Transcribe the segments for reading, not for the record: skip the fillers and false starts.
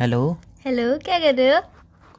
Hello. Hello, क्या कर रहे हो?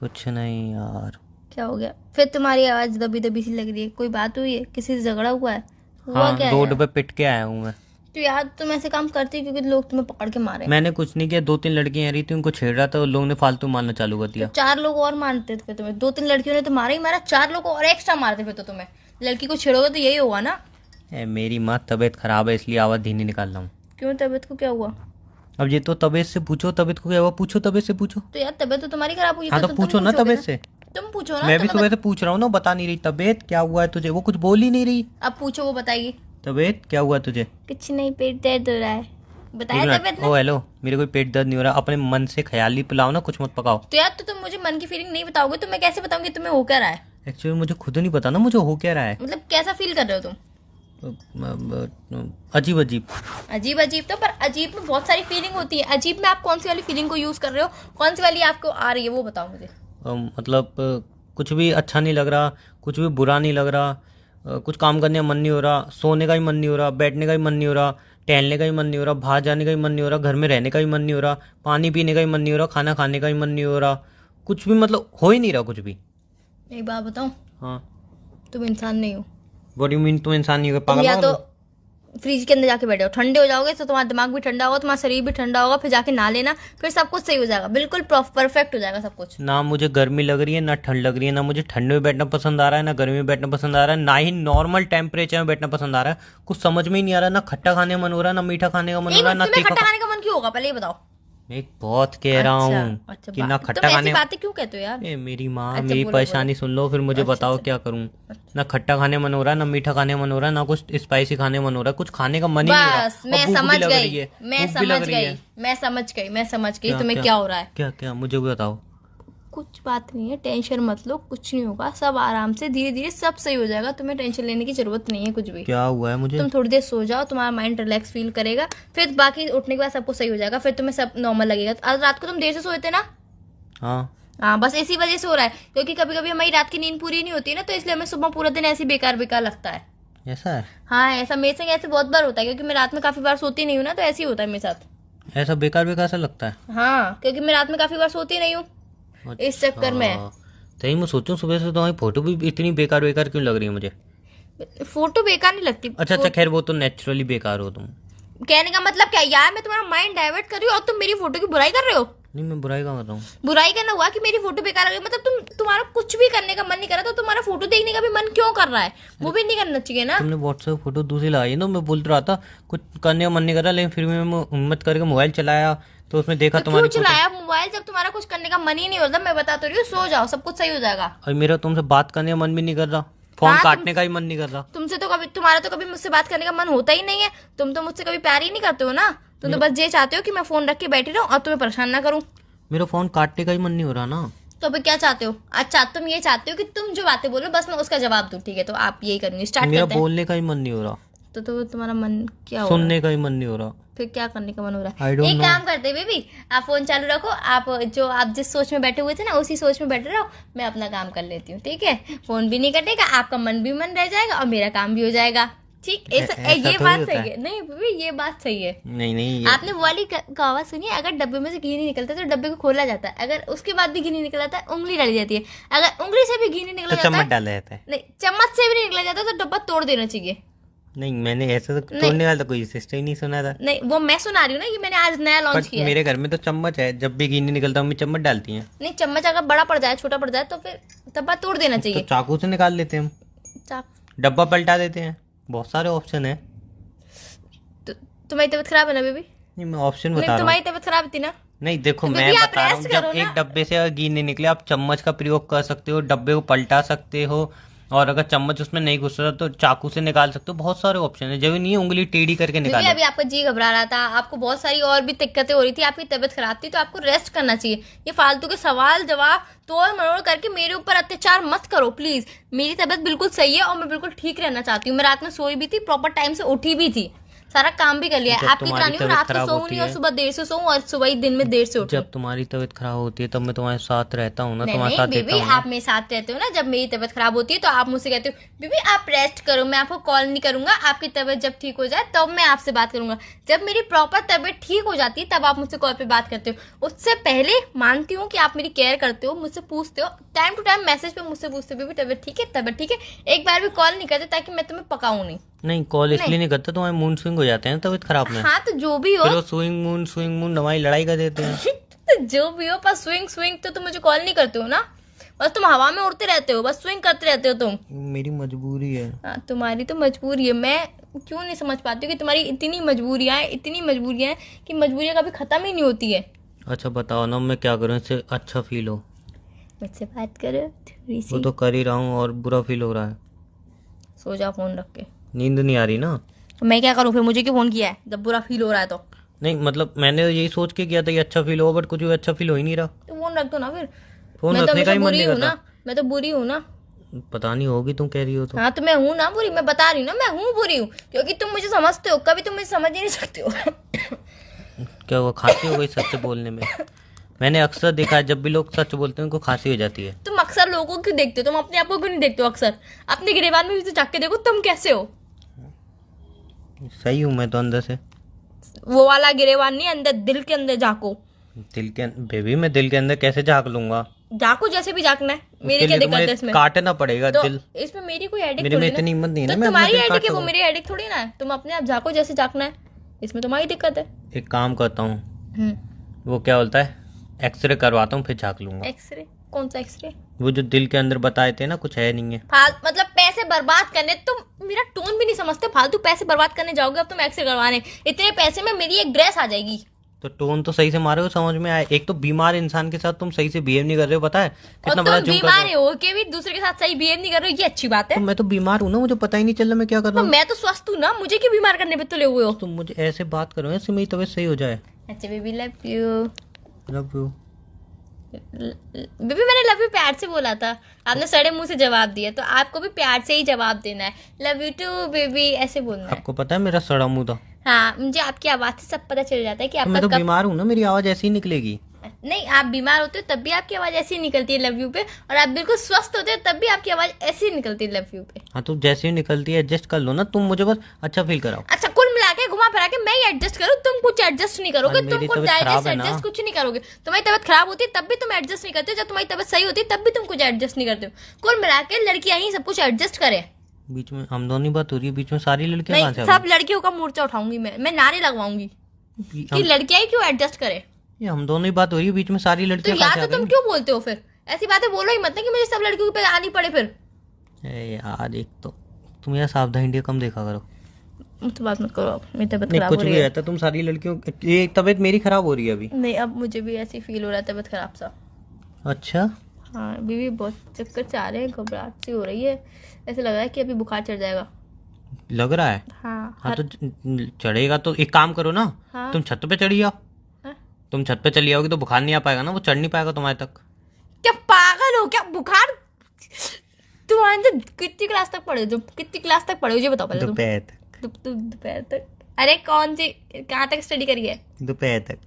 कुछ नहीं यार। क्या हो गया फिर? तुम्हारी आवाज दबी दबी सी लग रही है। कोई बात हुई है? किसी से झगड़ा हुआ है? हुआ हाँ, क्या है रोड यार? पे पिट के आया हूँ मैं। तो यार तुम ऐसे काम करती क्योंकि लोग तुम्हें पकड़ के मारे? मैंने कुछ नहीं किया, दो तीन लड़कियां रही थी, उनको छेड़ रहा था और लोगों ने फालतू मारना चालू कर तो दिया। चार लोग और मारते थे तुम्हें। दो तीन लड़कियों ने तो मारा ही मारा, चार लोग और एक्स्ट्रा मारते फिर तो तुम्हें। लड़की को छेड़ोगे तो यही होगा ना। मेरी माँ तबीयत खराब है इसलिए आवाज़ धीमी निकाल रहा हूँ। क्यों, तबीयत को क्या हुआ? अब ये तो तबीयत से पूछो, तबीयत को क्या हुआ पूछो, तबीयत से पूछो। तो यार तबीयत तो तुम्हारी खराब हुई हाँ है तो तो तुम पूछो ना पूछोगे तबीयत ना। से। तुम पूछो ना मैं तो भी मैं सुबह से पूछ रहा हूँ ना, बता नहीं रही तबीयत क्या हुआ है तुझे, वो कुछ बोल ही नहीं रही। अब पूछो, वो बताएगी। तबीयत क्या हुआ तुझे। कुछ नहीं, पेट दर्द हो रहा है। एक बताया तबीयत मिनट। ने? ओ हेलो, मेरे कोई पेट दर्द नहीं हो रहा, अपने मन से ख्याली पिलाओ ना, कुछ मत पकाओ। तो यार तो तुम मुझे मन की फीलिंग नहीं बताओगे तो मैं कैसे बताऊंगी तुम्हें हो क्या रहा है? एक्चुअली मुझे खुद नहीं पता ना मुझे हो क्या रहा है। मतलब कैसा फील कर रहे हो तुम? अजीब अजीब। अजीब अजीब तो, पर अजीब में बहुत सारी फीलिंग होती है। अजीब में आप कौन सी वाली फीलिंग को यूज कर रहे हो? कौन सी वाली आपको आ रही है वो बताओ मुझे। मतलब कुछ भी अच्छा नहीं लग रहा, कुछ भी बुरा नहीं लग रहा। कुछ काम करने का मन नहीं हो रहा, सोने का भी मन नहीं हो रहा, बैठने का भी मन नहीं हो रहा, टहलने का भी मन नहीं हो रहा, बाहर जाने का भी मन नहीं हो रहा, घर में रहने का भी मन नहीं हो रहा, पानी पीने का भी मन नहीं हो रहा, खाना खाने का भी मन नहीं हो रहा। कुछ भी मतलब हो ही नहीं रहा कुछ भी। एक बात बताऊं, हाँ। तुम इंसान नहीं हो। व्हाट यू मीन, तुम इंसान नहीं हो, तुम पागल या पागल तो हो? फ्रिज के अंदर जाके बैठे हो, ठंडे हो जाओगे तो तुम्हारा दिमाग भी ठंडा होगा, तुम्हारा शरीर भी ठंडा होगा, फिर जाके नहा लेना, फिर सब कुछ सही हो जाएगा, बिल्कुल परफेक्ट हो जाएगा सब कुछ। ना मुझे गर्मी लग रही है ना ठंड लग रही है, ना मुझे ठंड में बैठना पसंद आ रहा है ना गर्मी में बैठना पसंद आ रहा है, ना ही नॉर्मल टेम्परेचर में बैठना पसंद आ रहा है। कुछ समझ में ही नहीं आ रहा, ना खट्टा खाने का मन हो रहा है, ना मीठा खाने का मन हो एक रहा है, मिनट, ना तुम्हें तीखा खट्टा खाने का मन क्यों होगा पहले ये बताओ? मैं बहुत कह रहा अच्छा। हूँ अच्छा, कि ना तुम खट्टा ऐसी खाने। बातें क्यों कहते हो यार? मेरी माँ, अच्छा, मेरी बोलो परेशानी बोलो। सुन लो फिर मुझे अच्छा बताओ अच्छा क्या करूँ। अच्छा। ना खट्टा खाने मन हो रहा है, ना मीठा खाने मन हो रहा है, ना कुछ स्पाइसी खाने मन हो रहा है, कुछ खाने का मन ही नहीं हो रहा। बस और मैं भूख भी समझ लग गई, रही है, मैं भूख भी लग समझ रही गई, है। मैं समझ गई, मैं समझ गई क्या तुम्हें क्या क्या हो रहा है। क्या क्या मुझे भी बताओ। कुछ बात नहीं है, टेंशन मत लो, कुछ नहीं होगा, सब आराम से धीरे धीरे सब सही हो जाएगा। तुम्हें टेंशन लेने की जरूरत नहीं है कुछ भी। क्या हुआ है मुझे। तुम थोड़ी देर सो जाओ, तुम्हारा माइंड रिलैक्स फील करेगा, फिर बाकी उठने के बाद सब कुछ सही हो जाएगा, फिर तुम्हें सब नॉर्मल लगेगा। आज रात को तुम देर से सोए थे ना? हाँ। हाँ, बस इसी वजह से हो रहा है, क्योंकि कभी कभी हमारी रात की नींद पूरी नहीं होती है ना, तो इसलिए हमें सुबह पूरा दिन ऐसे ही बेकार बेकार लगता है। ऐसा है। हाँ, ऐसा मेरे संग ऐसे बहुत बार होता है, क्योंकि मैं रात में काफी बार सोती नहीं हूँ ना, तो ऐसे ही होता है मेरे साथ। ऐसा बेकार बेकार सा लगता है। हाँ, क्योंकि मैं रात में काफी बार सोती नहीं हूँ, इस चक्कर में। अच्छा। तभी मैं सोचूं सुबह से तुम्हारी फोटो भी इतनी बेकार बेकार क्यों लग रही है मुझे। फोटो बेकार नहीं लगती अच्छा अच्छा, खैर वो तो नेचुरली बेकार हो तुम। कहने का मतलब क्या यार? मैं तुम्हारा माइंड डाइवर्ट कर रही हूँ और तुम मेरी फोटो की बुराई कर रहे हो। नहीं, मैं बुराई का कर रहा हूँ। बुराई करना हुआ कि मेरी फोटो बेकार आ गई, मतलब तुम्हारा कुछ भी करने का मन नहीं कर रहा, तो तुम्हारा फोटो देखने का भी मन क्यों कर रहा है? वो भी नहीं करना चाहिए ना। तुमने व्हाट्सएप फोटो दूसरी लगाई ना, मैं बोल रहा था कुछ करने का मन नहीं कर रहा, लेकिन फिर भी मैं हिम्मत करके मोबाइल चलाया तो उसमें देखा तो तुम्हारी क्यों फोटो। चलाया मोबाइल जब तुम्हारा कुछ करने का मन ही नहीं होता? मैं बता तो रही हूँ, सो जाओ, सब कुछ सही हो जाएगा। और मेरा तुमसे बात करने का मन भी नहीं कर रहा, फोन हाँ, काटने का ही मन नहीं कर रहा। तुमसे तो कभी, तुम्हारा तो कभी मुझसे बात करने का मन होता ही नहीं है। तुम तो मुझसे कभी प्यार ही नहीं करते हो ना। तुम तो बस ये चाहते हो कि मैं फोन रख के बैठी रहूं और तुम्हें परेशान ना करूं। मेरा फोन काटने का ही मन नहीं हो रहा ना। तो अभी क्या चाहते हो? अच्छा, तुम ये चाहते हो कि तुम जो बातें बोलो बस मैं उसका जवाब दूं, ठीक है? तो आप यही करूंगी, स्टार्ट मेरा करते हैं। बोलने का ही मन नहीं हो रहा, तो तुम्हारा मन क्या हो रहा है? सुनने का ही मन नहीं हो रहा। फिर क्या करने का मन हो रहा I है? don't एक know। काम करते बेबी, आप फोन चालू रखो, आप जिस सोच में बैठे हुए थे ना उसी सोच में बैठे रहो, मैं अपना काम कर लेती हूँ, ठीक है? फोन भी नहीं कटेगा, आपका मन भी मन रह जाएगा और मेरा काम भी हो जाएगा, ठीक? ऐसा ये थोड़ी बात होता सही है। है। नहीं बेबी, ये बात सही है। नहीं नहीं, आपने वो वाली कहावत सुनी है, अगर डब्बे में से घी नहीं निकलता तो डब्बे को खोला जाता है, अगर उसके बाद भी घी नहीं निकल जाता है उंगली डाली जाती है, अगर उंगली से भी घी नहीं निकला तो जाता चम्मच है, डाला जाता है। नहीं चम्मच से भी नहीं निकला जाता तो डब्बा तोड़ देना चाहिए। नहीं, मैंने ऐसा तो नहीं तोड़ने वाला तो कोई सिस्टम ही नहीं सुना था। नहीं, वो मैं सुना रही हूँ ना, ये मैंने आज नया लॉन्च बट किया है। मेरे घर में तो चम्मच है, जब भी घी नहीं निकलता मम्मी चम्मच डालती हैं। नहीं, चम्मच अगर बड़ा पड़ जाए, छोटा पड़ जाए तो फिर डब्बा तोड़ देना तो चाहिए। चाकू से निकाल लेते हैं हम, चाक डब्बा पलटा देते हैं, बहुत सारे ऑप्शन है। तो, तुम्हारी तबीयत खराब है ना बेबी? नहीं, मैं ऑप्शन नहीं, बता रहा हूँ। तुम्हारी तबीयत खराब थी ना? नहीं देखो, तो मैं बेबी आप बता रहा हूँ, रेस्ट जब करो एक ना। डब्बे से अगर घी नहीं निकले आप चम्मच का प्रयोग कर सकते हो, डब्बे को पलटा सकते हो, और अगर चम्मच उसमें नहीं घुस रहा तो चाकू से निकाल सकते हो। बहुत सारे ऑप्शन है, जब नहीं उंगली टेढ़ी करके बेबी निकालो। अभी आपका जी घबरा रहा था, आपको बहुत सारी और भी दिक्कतें हो रही थी, आपकी तबीयत खराब थी, तो आपको रेस्ट करना चाहिए। ये फालतू के सवाल जवाब तोड़ मरोड़ करके मेरे ऊपर अत्याचार मत करो प्लीज। मेरी तबीयत बिल्कुल सही है और मैं बिल्कुल ठीक रहना चाहती हूँ। मैं रात में सोई भी थी, प्रॉपर टाइम से उठी भी थी, सारा काम भी कर लिया है। जब आपकी तुम्हारी तरह नहीं हूँ, तबीयत रात को खराब सोऊं होती नहीं और है, सुबह देर से सोऊं और सुबह ही दिन में देर से उठूं। जब तुम्हारी तबीयत खराब होती है तब मैं तुम्हारे साथ रहता हूँ ना, नहीं तुम्हारे नहीं साथ देता बेबी, हूँ ना। आप मेरे साथ रहते हो ना। जब मेरी तबीयत खराब होती है तो आप मुझसे कहते हो बेबी आप रेस्ट करो, मैं आपको कॉल नहीं करूंगा, आपकी तबीयत जब ठीक हो जाए तब मैं आपसे बात करूंगा। जब मेरी प्रॉपर तबीयत ठीक हो जाती है तब आप मुझसे कॉल पे बात करते हो। उससे पहले मानती हूँ कि आप मेरी केयर करते हो, मुझसे पूछते हो, टाइम टू टाइम मैसेज पे मुझसे पूछते हो बेबी तबीयत ठीक है, तबीयत ठीक है। एक बार भी कॉल नहीं करते ताकि मैं तुम्हें पकाऊं नहीं। नहीं, कॉल इसलिए नहीं। नहीं करता, तुम्हारे मूड स्विंग हो जाते हैं तबीयत खराब में। हाँ तो जो भी हो, फिर वो स्विंग मूड हमारी लड़ाई कर देते हैं। तो जो भी हो, पर स्विंग स्विंग तो तुम मुझे कॉल नहीं करते हो ना। बस तुम हवा में उड़ते रहते हो, बस स्विंग करते रहते हो तुम। मेरी मजबूरी है। हाँ, तुम्हारी तो मजबूरी है। मैं क्यों नहीं समझ पाती हूँ कि तुम्हारी इतनी मजबूरियां हैं, इतनी मजबूरियां हैं कि मजबूरियां कभी खत्म ही नहीं होती है। अच्छा बताओ ना, मैं क्या करूँ इससे अच्छा फील हो? मुझसे बात करो थोड़ी वो सी। तो कर ही रहा हूँ और बुरा फील हो रहा है। सो जा फोन रख के। नींद नहीं आ रही ना। मैं क्या करूँ फिर, मुझे क्यों फोन किया है जब बुरा फील हो रहा है तो? नहीं मतलब मैंने यही सोच के किया था कि अच्छा फील हो, बट कुछ भी अच्छा फील हो ही नहीं रहा। तो फोन रख दो ना फिर। फोन मैं तो रखने का हमेशा ही मन बुरी नहीं हूँ करता। ना, मैं तो बुरी हूँ ना। पता नहीं, होगी तुम कह रही हो तो। हाँ तो मैं हूँ ना बुरी, मैं बता रही हूँ ना मैं हूँ बुरी हूँ, क्योंकि तुम मुझे समझते हो, कभी तुम मुझे समझ ही नहीं सकते हो। क्या हुआ, खांसी हो गई सच बोलने में? मैंने अक्सर देखा है जब भी लोग सच बोलते हैं उनको खांसी हो जाती है। तुम अक्सर लोगों को क्यों देखते हो, तुम अपने आप को क्यों नहीं देखते हो? अक्सर अपने गिरेबान में भी तो झाँक के देखो तुम कैसे हो। सही हूँ मैं तो अंदर से। वो वाला गिरेबान नहीं, अंदर दिल के अंदर झाँको। दिल के बेबी, मैं दिल के अंदर कैसे झाँक लूंगा? झाँको जैसे भी झाँकना है, मेरे उसके क्या लिए तो दिक्कत है मुझे इसमें? काटना पड़ेगा तो दिल। इसमें मेरी कोई हेडेक मेरे में थोड़ी ना। इतनी हिम्मत नहीं है ना, तो मैं अपना तुम्हारी दिल हेडेक काट है, वो सकूं। मेरी हेडेक थोड़ी ना है। तुम अपने आप झाँको जैसे झाँकना है, इसमें तुम्हारी दिक्कत है। एक काम करता हूँ, वो क्या बोलता है, एक्सरे करवाता हूँ फिर झाँक लूंगा। एक्सरे? कौन सा एक्सरे? वो जो दिल के अंदर बताए थे ना, कुछ है नहीं है। मतलब पैसे बर्बाद करने, तुम मेरा टोन भी नहीं समझते। फालतू पैसे बर्बाद करने जाओगे अब तुम एक्सरे करवाने, इतने पैसे में मेरी एक ड्रेस आ जाएगी। तो टोन तो सही से मारे हो, समझ में आए। एक तो बीमार इंसान के साथ तुम सही से बिहेव नहीं कर रहे हो, पता है और कितना बड़ा तुम जुर्म कर बीमार रहे हो। हो के भी दूसरे के साथ सही बिहेव नहीं कर रहे हो, ये अच्छी बात है। तो मैं तो बीमार हूँ ना, मुझे पता ही नहीं चल रहा मैं क्या कर रहा तो हूँ। मैं तो स्वस्थ हूँ ना, मुझे क्यों बीमार करने पे तुले हुए हो? तुम मुझे ऐसे बात करो ऐसे मेरी तबीयत सही हो जाए। अच्छा baby love you. Love you. Baby मैंने लव यू प्यार से बोला था, आपने सड़े मुंह से जवाब दिया, तो आपको भी प्यार से ही जवाब देना है। लव यू टू बेबी ऐसे बोलना है। आपको पता है मेरा सड़ा मुंह था। हाँ मुझे आपकी आवाज से सब पता चल जाता है कि तो आपका मैं तो कब। बीमार हूँ ना, मेरी आवाज ऐसी ही निकलेगी। नहीं, आप बीमार होते हो तब भी आपकी आवाज ऐसी ही निकलती है लव यू पे, और आप बिल्कुल स्वस्थ होते हो तब भी आपकी आवाज ऐसी ही निकलती है लव यू पे। हाँ तो जैसे ही निकलती है एडजस्ट कर लो ना, तुम मुझे बस अच्छा फील कराओ। अच्छा कुल मिला के घुमा फिरा के मैं ही एडजस्ट करूँ, तुम कुछ एडजस्ट नहीं करोगे। अरे तुम मेरी कुछ तबीयत खराब डाइजेस्ट है ना। एडजस्ट कुछ नहीं करोगे। तुम्हारी तबीयत खराब होती है तब भी तुम एडजस्ट नहीं करते हो, जब तुम्हारी तबीयत सही होती है तब भी तुम कुछ एडजस्ट नहीं करते हो। कुल मिला के लड़कियां ही सब कुछ एडजस्ट करें। बीच में हम दोनों ही बात हो रही है, बीच में सारी लड़कियां कहाँ नहीं, से आ सब लड़कियों का मोर्चा उठाऊंगी मैं नारे लगवाऊंगी गई? कि लड़कियां ही क्यों एडजस्ट करें। ये हम दोनों ही बात हो रही है, बीच में सारी तो लड़कियां या कहाँ से आ तो तुम गई? क्यों बोलते हो फिर? ऐसी बातें बोलो ही मत ना कि मुझे सब लड़कियों पे आनी पड़े फिर। यार एक तो तुम यार सावधान इंडिया कम देखा करो। मुझसे बात मत करो, अब मेरी तबीयत नहीं खराब कुछ हो रही भी है। रहता तुम सारी लड़कियों, ये तबीयत मेरी खराब हो रही है अभी। नहीं अब मुझे भी ऐसी फील हो रहा है, तबीयत खराब सा। अच्छा हाँ बीवी बहुत चक्कर चाह रहे हैं, घबराहट सी हो रही है, ऐसे लग रहा है कि अभी बुखार चढ़ जाएगा। लग रहा है। हाँ हाँ तो चढ़ेगा तो एक काम करो ना, हाँ। तुम छत पे चढ़ी आओ। हाँ? तुम छत पे चली आओगी तो बुखार नहीं आ पाएगा ना, वो चढ़ नहीं पाएगा तुम्हारे तक। क्या पागल हो क्या? बुखार तुम्हारे अंदर कितनी क्लास तक पढ़े हो? तुम कितनी क्लास तक पढ़े हो ये बताओ पहले। तुम दोपहर तक। दोपहर तक? अरे कौन सी, कहाँ तक स्टडी करी है? दोपहर तक।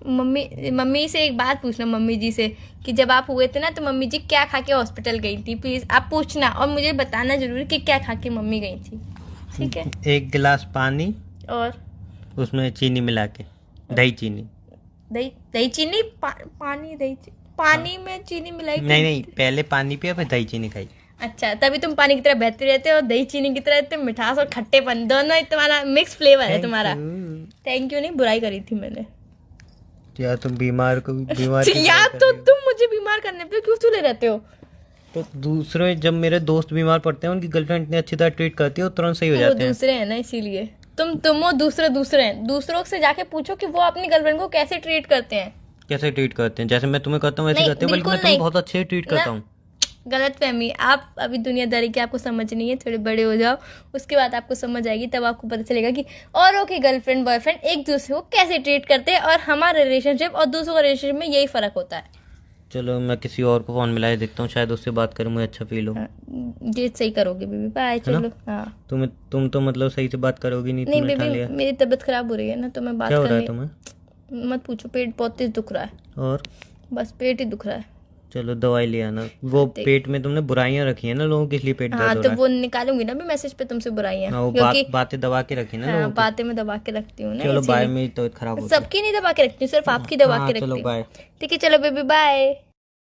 मम्मी से एक बात पूछना, मम्मी जी से, कि जब आप हुए थे ना तो मम्मी जी क्या खा के हॉस्पिटल गई थी, प्लीज आप पूछना और मुझे बताना जरूर कि क्या खा के मम्मी गई थी, ठीक है? एक गिलास पानी और उसमें चीनी मिला के, दही चीनी। दही चीनी पानी पानी में चीनी मिलाई थी? नहीं पहले पानी पिया फिर दही चीनी खाई। अच्छा तभी तुम पानी की तरह बहते रहते हो और दही चीनी की तरह रहते हो, मिठास और खट्टेपन दोनों तुम्हारा मिक्स फ्लेवर है तुम्हारा। थैंक यू नहीं, बुराई करी थी मैंने। यार तुम बीमार की यार तो तुम मुझे बीमार करने पे क्यों तुले रहते हो? तो दूसरे जब मेरे दोस्त बीमार पड़ते हैं उनकी गर्लफ्रेंड इतनी अच्छी तरह ट्रीट करती है, वो तुरंत सही हो वो जाते हैं। दूसरे हैं ना, इसीलिए तुम वो दूसरे हैं। दूसरों से जाके पूछो कि वो अपनी गर्लफ्रेंड को कैसे ट्रीट करते हैं। कैसे ट्रीट करते हैं? जैसे मैं तुम्हें करता हूँ वैसे नहीं, करते हो, बल्कि मैं बिल्कुल तुम्हें नहीं। बहुत अच्छे से ट्रीट करता हूँ। गलत फहमी, आप अभी दुनियादारी की आपको समझ नहीं है, थोड़े बड़े हो जाओ उसके बाद आपको समझ आएगी, तब आपको पता चलेगा कि औरों की गर्लफ्रेंड बॉयफ्रेंड एक दूसरे को कैसे ट्रीट करते हैं और हमारा रिलेशनशिप और दूसरों का रिलेशनशिप में यही फर्क होता है। चलो मैं किसी और को फोन मिला के देखता हूँ, शायद उससे बात करूँ मुझे अच्छा फील हो। हाँ, ये सही करोगे बेबी, बाय। है ना? चलो हाँ। तुम तो मतलब सही से बात करोगी नहीं, नहीं तुमने ठान बेबी, लिया। मेरी तबीयत खराब हो रही है ना, तो मैं बात क्या हो रहा है करने तुम्हें? मत पूछो, पेट बहुत तेज दुख रहा है, और बस पेट ही दुख रहा है। चलो दवाई ले आना। वो देख। पेट में तुमने बुराइयां रखी है ना लोगों की, इसलिए पेट दर्द हाँ हो तो रहा वो निकालूंगी ना मैं मैसेज पे तुमसे बुराइयां, है। हाँ, वो क्योंकि बातें दबा के रखी ना हाँ लोगों की। बातें मैं दबा के रखती हूँ ना, चलो बाय, इसीलिए। मेरी तबीयत खराब होती है। सबकी नहीं दबा के रखती हूँ, सिर्फ आपकी दबा हाँ के चलो रखती हूँ। बाय। ठीक है चलो बेबी, बाय।